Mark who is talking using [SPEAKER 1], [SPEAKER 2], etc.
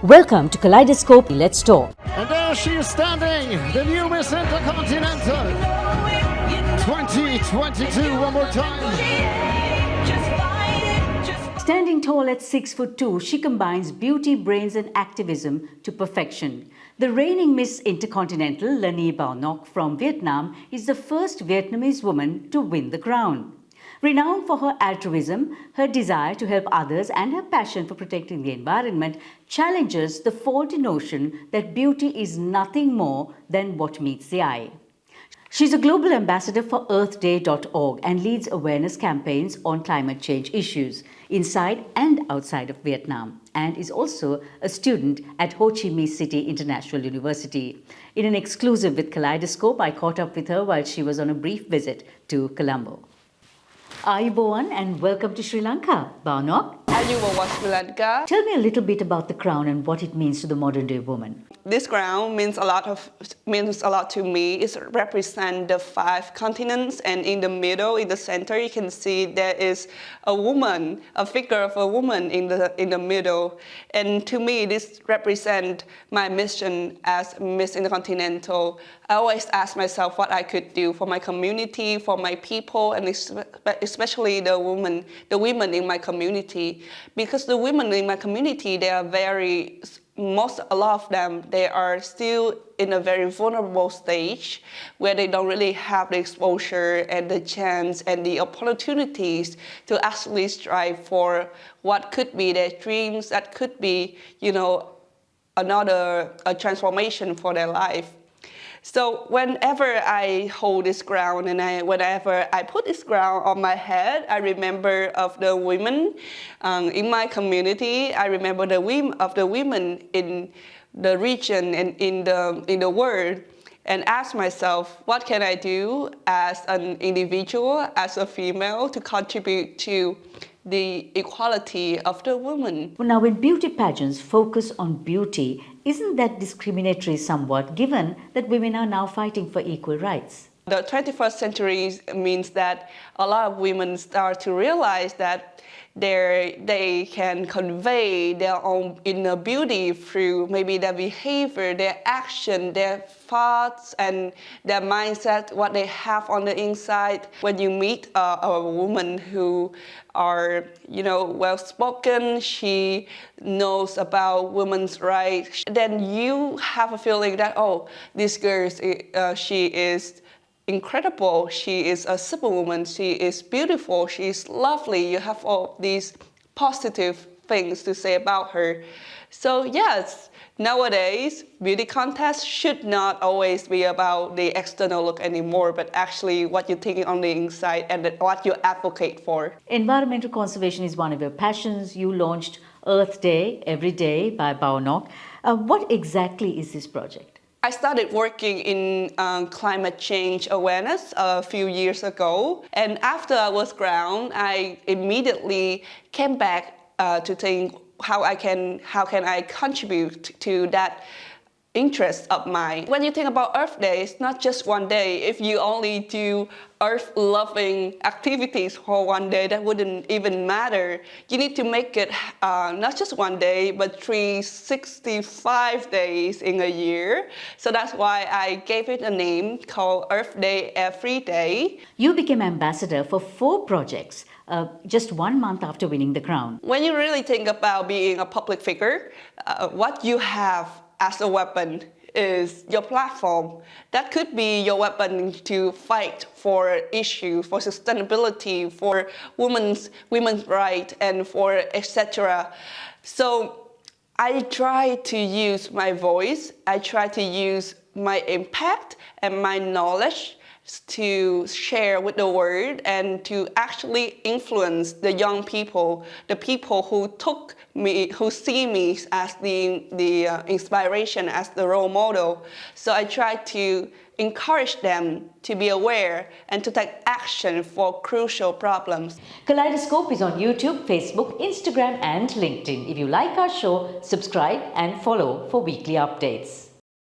[SPEAKER 1] Welcome to Kaleidoscope. Let's talk.
[SPEAKER 2] And there she is standing, the new Miss Intercontinental 2022. One more time.
[SPEAKER 1] Standing tall at 6'2", she combines beauty, brains and activism to perfection. The reigning Miss Intercontinental, Lani Bao Ngoc from Vietnam, is the first Vietnamese woman to win the crown. Renowned for her altruism, her desire to help others and her passion for protecting the environment challenges the faulty notion that beauty is nothing more than what meets the eye. She's a global ambassador for earthday.org and leads awareness campaigns on climate change issues inside and outside of Vietnam, and is also a student at Ho Chi Minh City International University. In an exclusive with Kaleidoscope, I caught up with her while she was on a brief visit to Colombo. Ayubowan and welcome to Sri Lanka, Bao Ngoc.
[SPEAKER 3] Ayubowan, Sri Lanka.
[SPEAKER 1] Tell me a little bit about the crown and what it means to the modern day woman.
[SPEAKER 3] This crown means a lot to me. It represents the 5 continents, and in the middle, in the center, you can see there is a woman, a figure of a woman in the middle. And to me, this represents my mission as Miss Intercontinental. I always ask myself what I could do for my community, for my people, and especially the women in my community. Because the women in my community, they are a lot of them, they are still in a very vulnerable stage where they don't really have the exposure and the chance and the opportunities to actually strive for what could be their dreams, that could be, a transformation for their life. So whenever I hold this crown and whenever I put this crown on my head, I remember of the women in my community. I remember the women in the region and in the world, and ask myself, what can I do as an individual, as a female, to contribute to the equality of the woman.
[SPEAKER 1] Well, now, when beauty pageants focus on beauty, isn't that discriminatory somewhat, given that women are now fighting for equal rights?
[SPEAKER 3] The 21st century means that a lot of women start to realize that they can convey their own inner beauty through maybe their behavior, their action, their thoughts, and their mindset, what they have on the inside. When you meet a woman who are, well-spoken, she knows about women's rights, then you have a feeling that, oh, this girl, she is incredible, she is a superwoman, she is beautiful, she is lovely. You have all these positive things to say about her. So yes, nowadays, beauty contests should not always be about the external look anymore, but actually what you're thinking on the inside and what you advocate for.
[SPEAKER 1] Environmental conservation is one of your passions. You launched Earth Day Every Day by Bao Ngoc. What exactly is this project?
[SPEAKER 3] I started working in climate change awareness a few years ago, and after I was crowned, I immediately came back to think how can I contribute to that interest of mine. When you think about Earth Day, it's not just one day. If you only do Earth-loving activities for one day, that wouldn't even matter. You need to make it not just one day, but 365 days in a year. So that's why I gave it a name called Earth Day Every Day.
[SPEAKER 1] You became ambassador for 4 projects just 1 month after winning the crown.
[SPEAKER 3] When you really think about being a public figure, what you have as a weapon is your platform. That could be your weapon to fight for issues, for sustainability, for women's rights, and for etc. So I try to use my voice, I try to use my impact and my knowledge to share with the world and to actually influence the young people, the people who see me as the inspiration, as the role model. So I try to encourage them to be aware and to take action for crucial problems.
[SPEAKER 1] Kaleidoscope is on YouTube, Facebook, Instagram and LinkedIn. If you like our show, subscribe and follow for weekly updates.